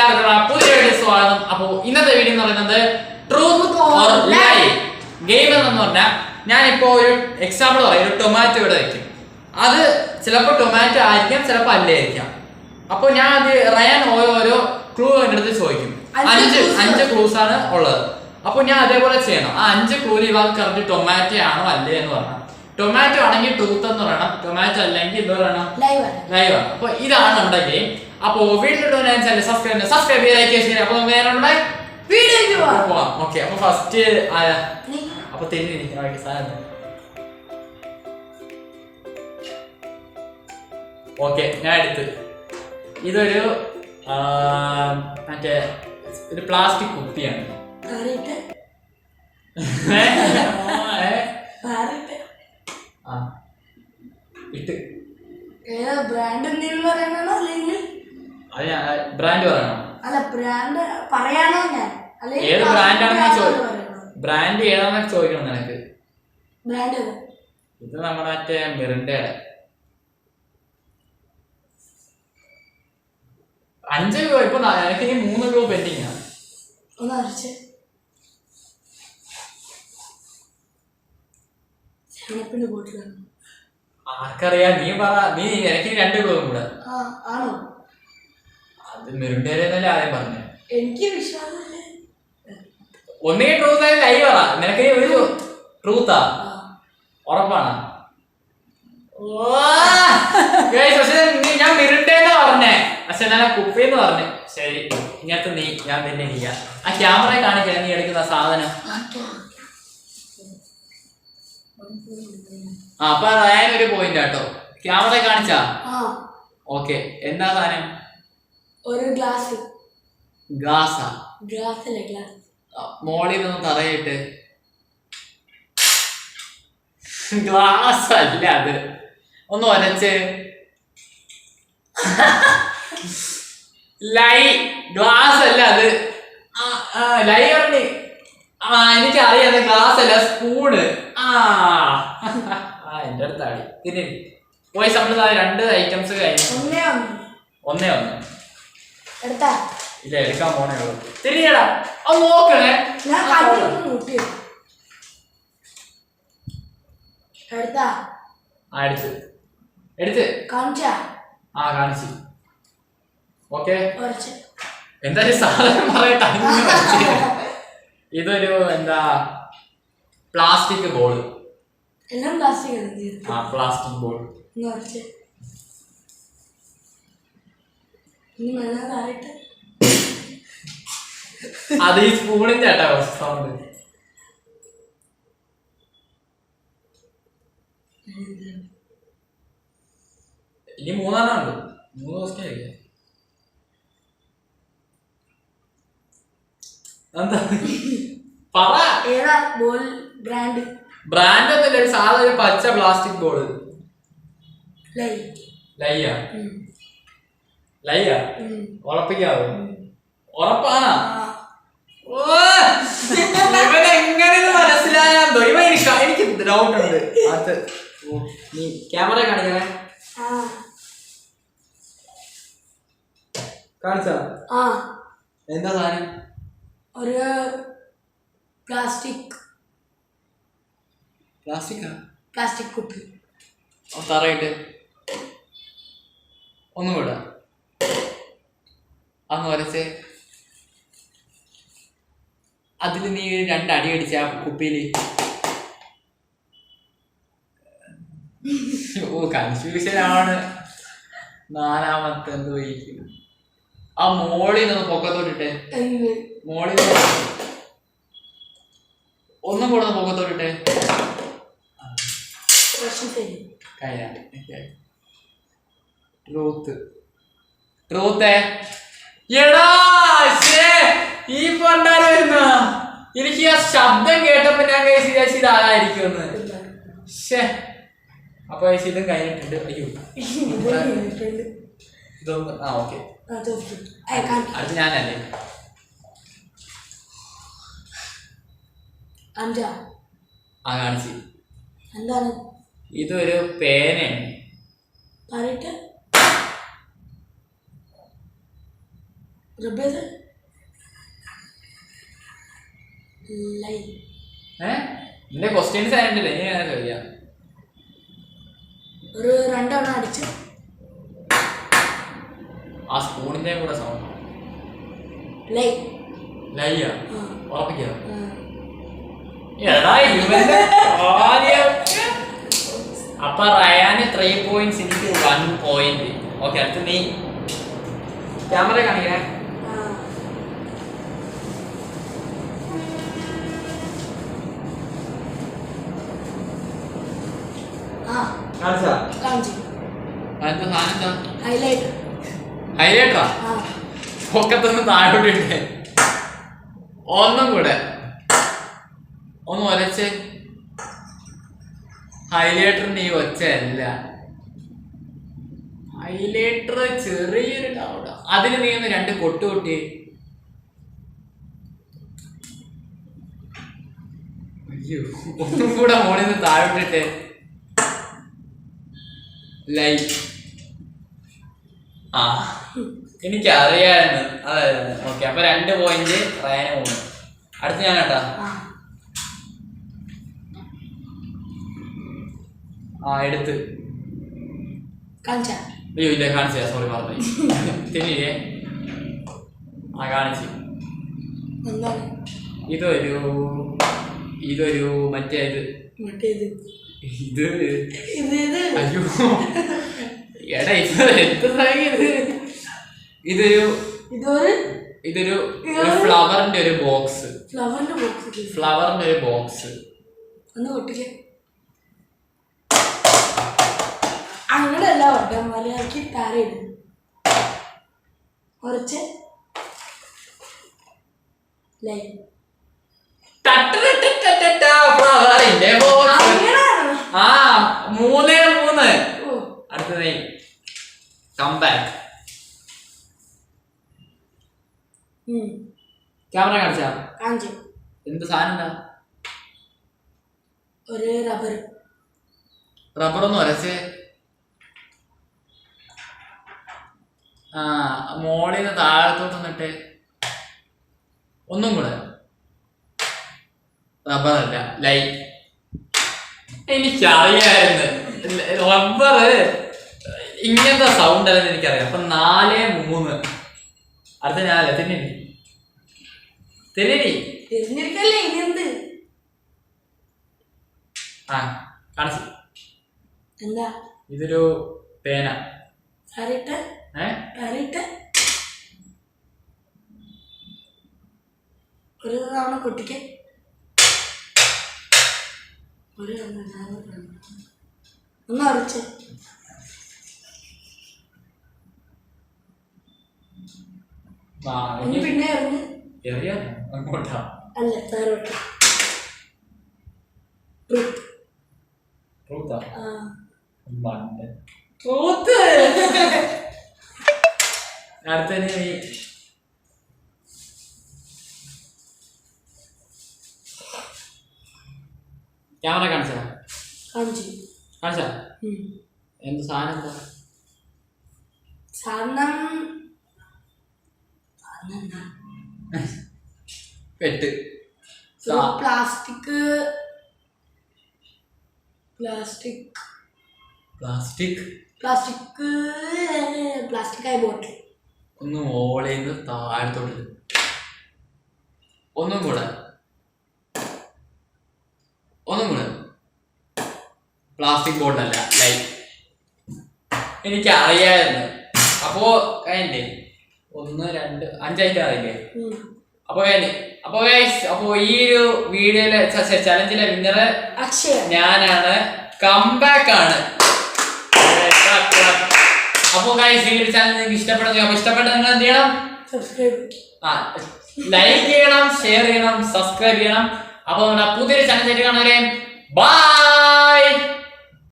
എല്ലാവർക്കും പുതിയ വീഡിയോ സ്വാഗതം. അപ്പോൾ ഇന്നത്തെ വീഡിയോ എന്ന് പറയുന്നത് ട്രൂത്ത് ഓർ ലൈ ഗെയിം എന്ന് പറഞ്ഞാൽ ഞാനിപ്പോൾ ഒരു എക്സാമ്പിൾ പറയും. ഒരു ടൊമാറ്റോ ഇവിടെ വയ്ക്കും. അത് ചിലപ്പോൾ ടൊമാറ്റോ ആയിരിക്കാം, ചിലപ്പോൾ അല്ലായിരിക്കാം. അപ്പോൾ ഞാൻ അത് റയാൻ ഓരോ ക്ലൂ എൻ്റെ അടുത്ത് ചോദിക്കും. അഞ്ച് ക്ലൂസ് ആണ് ഉള്ളത്. അപ്പോൾ ഞാൻ അതേപോലെ ചെയ്യണം. ആ 5 ക്ലൂവിൽ ഇവാൾ കറക്റ്റ് ടൊമാറ്റോ ആണോ അല്ലേ എന്ന് പറയണം. ടൊമാറ്റോ ആണെങ്കിൽ ട്രൂത്ത് എന്ന് പറയണം, ടൊമാറ്റോ അല്ലെങ്കിൽ ഇത് പറയണം ലൈവ് ആണ്. അപ്പോൾ ഇതാണ് നമ്മുടെ ഗെയിം. അപ്പോൾ വീട്ടിലിട്ട് സബ്സ്ക്രൈബ് ചെയ്ത് അപ്പൊ വേറെ നമ്മുടെ വീഡിയോ പോവാം. ഓക്കെ, അപ്പൊ ഫസ്റ്റ് അപ്പൊ തിരിഞ്ഞിരിക്കണം സാധനം. ഓക്കെ, ഞാൻ എടുത്ത് ഇതൊരു മറ്റേ ഒരു പ്ലാസ്റ്റിക് കുപ്പിയാണ്. ഇട്ട് ബ്രാൻഡ് ബ്രാൻഡ് പറയണോ? അല്ല, ബ്രാൻഡ് പറയാനോ? ഞാൻ ഏത് ബ്രാൻഡാണെന്ന് ബ്രാൻഡ് ഏതാണെന്ന് ചോദിക്കണം നിനക്ക്. ബ്രാൻഡ് ഇത് നമ്മുടെ മറ്റേ മിറിൻഡയുടെ 5 രൂപ. ഇപ്പൊ എനിക്ക് ഇനി 3 രൂപ പെൻഡിങ് ആണ്. ഒന്ന് അരച്ച് ബോട്ടിലാണ്. ആർക്കറിയാം, നീ പറ. നീ എനിക്ക് 2 രൂപ കൂടെ. ആണോ? അത് മിറിൻഡേരല്ലേ ആദ്യം പറഞ്ഞു. എനിക്ക് വിശ്വാസമില്ല. ഒന്നുകിൽ ട്രൂത്ത് ആയി ലൈവ് പറ. നിനക്ക് ഒരു ട്രൂത്താ ഉറപ്പാണ്. ഞാൻ മിറിൻഡേന്ന് പറഞ്ഞേ, പക്ഷെ ഞാൻ കുപ്പിന്ന് പറഞ്ഞു. ശരി, ഇങ്ങനത്തെ നീ ഞാൻ തന്നെ ഇരിക്കാം. ആ ക്യാമറ കാണിക്കാൻ നീ എടുക്കുന്ന സാധനം. അപ്പൊ റയാനൊരു പോയിന്റ് കേട്ടോ. ക്യാമറ കാണിച്ചാ? ഓക്കെ, എന്താ സാധനം? ഒരു ഗ്ലാസ്. ഗ്ലാസാ? Glass glass. മോളിൽ നിന്ന് തറയിട്ട്. ഗ്ലാസ് അല്ല അത്. ഒന്ന് ഒരച്ച്. ലൈ ഗ്ലാസ് അല്ല അത്. ലൈ പറഞ്ഞ് എനിക്കറിയാം. ഗ്ലാസ് അല്ല, സ്പൂണ്. എന്റെ അടുത്താടി തിരി പോയി. നമ്മൾ 2 ഐറ്റംസ് കഴിഞ്ഞു. ഒന്നേ ഇല്ല, എടുക്കാൻ പോണേ ഉള്ളൂ. തിരിയടാ, അത് നോക്കണേ. എടുത്ത് കാണിച്ചു. ഓക്കെ, എന്തായാലും സാധനം പറയട്ടെ. ഇതൊരു എന്താ പ്ലാസ്റ്റിക് ബോൾ. എല്ലാം പ്ലാസ്റ്റിക്. Plastic ball. അത് ഈ സ്പൂണിന്റെ ആട്ടാ സൗണ്ട്. ഇനി 3 ഉണ്ട്. 3 ദിവസം കഴിക്കാം. എന്താ പറ? ഏതാ ബോൾ? ബ്രാൻഡ് ഒന്നുമില്ല, ഒരു സാധാ ഒരു പച്ച പ്ലാസ്റ്റിക് ബോൾ. ലൈയാ ഉറപ്പിക്കാവോ? ഉറപ്പാണോ? ഇവനെങ്ങനെ മനസ്സിലായാന്തോ? എനിക്ക് ഡൗട്ട് ഉണ്ട്. അത് നീ ക്യാമറ കാണിക്കണേ. കാണിച്ചാ? എന്താ സാധനം? ഒരു പ്ലാസ്റ്റിക് കുപ്പി. തറയിട്ട് ഒന്നും കൂടെ അന്ന് വരച്ച്. അതിൽ നീ 2 അടി അടിച്ച ആ കുപ്പിയില്. കൺഫ്യൂഷനാണ്. 4ാമത്തെ എന്തോ ഇരിക്കും. ആ മോളിൽ നിന്ന് പൊക്കത്തോട്ടിട്ടെ. മോളിൽ ഒന്നും കൂടെ പൊക്കത്തോട്ടിട്ടെ. ട്രൂത്ത് എടാ, ഈ പണ്ടാരം വരുന്ന എനിക്ക് ആ ശബ്ദം കേട്ടപ്പോ ഞാൻ വിചാരിച്ചു ഇതായിരിക്കുമെന്ന്. അപ്പൊ ഇതും കഴിഞ്ഞിട്ടുണ്ട്. അയ്യോ, ഇതൊന്ന് ഓക്കെ. അടുത്ത് ഞാനല്ലേ? കാണിച്ചു. എന്താണ്? ഇതൊരു പേനയാണ്. റബ്ബേത് ലൈ നിന്റെ ക്വസ്റ്റ്യൻസ് ആയിട്ടില്ല, ഇനി ഞാൻ ചോദിക്കാം. ഒരു 2 തവണ അടിച്ച് ആ സ്പൂണിന്റെ കൂടെ സൗണ്ട്. ലൈ ലയ്യ ആ. ഉറപ്പിക്കാം. ആ. എടാ ഇവന്റെ കാര്യം. അപ്പൊ റയാന് 3 points, എനിക്ക് 1 point. ഓക്കെ, അടുത്ത് നീ ക്യാമറ കാണിക്കണേ. ആ. ആ കാണിച്ചാ കാണിച്ചു അതിന്റെ സാധനം എന്താ? ഹൈലൈറ്റ്. ഹൈലൈറ്ററാ? ആ പൊക്കത്തൊന്ന് താഴോട്ട് ഇട്ടേ. ഒന്നും കൂടെ ഒന്ന് ഒരച്ച്. ഹൈലൈറ്ററിന്റെ ഈ ഒച്ചയല്ല, ഹൈലൈറ്റർ ചെറിയൊരു ഡൗട്ട്. അതിന് നീ ഒന്ന് 2 കൊട്ട് കൊട്ടി. അയ്യോ, ഒന്നും കൂടെ മോളിൽ നിന്ന് താഴോട്ടിട്ട്. ലൈറ്റ്. ആ എനിക്കറിയായിരുന്നു. അതെ, ഓക്കെ. അപ്പൊ 2 point റയാന് 3. അടുത്ത് ഞാൻ കേട്ടാ. ആ ആ എടുത്ത്. കാണിച്ച അയ്യോ ഇല്ല, കാണിച്ചില്ല, സോറി പറഞ്ഞു. തിരിഞ്ഞേ. ആ കാണിച്ചു. എന്താണ് ഇതൊരു മറ്റേത് മറ്റേത് ഇത് ഇത് ഇത് അയ്യോ എടാ ഇത് എന്ത് ഇതൊരു ഇതൊരു ഫ്ലവറിന്റെ ഒരു ബോക്സ്. ഫ്ലവറിന്റെ ബോക്സ് ഒന്ന് പൊട്ടിക്കേ. അങ്ങനെയല്ല ഒട്ടാൻ മലയാക്കി താരയിടും. കുറച്ച് ലൈ ഫ്ലവറിന്റെ ബോക്സ്. അങ്ങനെയാണോ? ആ 3-3. ഓ അടുത്തത് കംബാക്ക്. ക്യാമറ കാണിച്ചാ? കാണിച്ചു. എന്ത് സാധനം എന്താ? ഒരു റബ്ബറൊന്നും ഒരച്ചേ. ആ മോളിൽ നിന്ന് താഴത്തോട്ട് നിന്നിട്ട്. ഒന്നും കൂടെ. റബ്ബറല്ല, ലൈറ്റ്. എനിക്കറിയായിരുന്നു റബ്ബർ ഇങ്ങനത്തെ സൗണ്ട് അല്ലെന്ന് എനിക്കറിയാം. അപ്പൊ 4-3. അടുത്ത ഞാനല്ല, തിന്നരി തിരിഞ്ഞിരിക്കല്ലേ ഇനി എന്ത്? ആ കാണിച്ചു. എന്താ ഇതൊരു പേന. സാരിട്ട് ഒരു തവണ കുട്ടിക്ക് ഒന്ന് അടച്ച്. ഒന്ന് പിന്നെ ഇറങ്ങി. എറിയാ അങ്ങോട്ടാ? അല്ല താരോട്ട്. ട്രൂത്താ? അടുത്തന്നെ നീ ക്യാമറ കാണിച്ചാ? കാണിച്ചാ? എന്ത് സാധനം എന്താ? സാധനം പെട്ട്. പ്ലാസ്റ്റിക് ആയ ബോട്ടിൽ. ഒന്ന് മോളേന്ന് താഴത്തോട്ട്. ഒന്നും കൂടെ. പ്ലാസ്റ്റിക് ബോട്ടല്ല, ലൈറ്റ്. എനിക്കറിയായിരുന്നു. അപ്പോ കഴിഞ്ഞേ 1 2 5 ആയിട്ട് അറിയില്ലേ? അപ്പൊ ഈ ഒരു വീഡിയോയിലെ ചലഞ്ചിലെ വിന്നറ് ഞാനാണ്. കംബാക്ക് ആണ്. അപ്പൊ ഗൈസ്, ഈ ഒരു ചാനൽ നിങ്ങൾക്ക് ഇഷ്ടപ്പെട്ട നിങ്ങൾ എന്ത് ചെയ്യണം? ലൈക്ക് ചെയ്യണം, ഷെയർ ചെയ്യണം, സബ്സ്ക്രൈബ് ചെയ്യണം. അപ്പൊ നമ്മുടെ പുതിയൊരു ചാനൽ കാണുന്നവരെ ബൈ.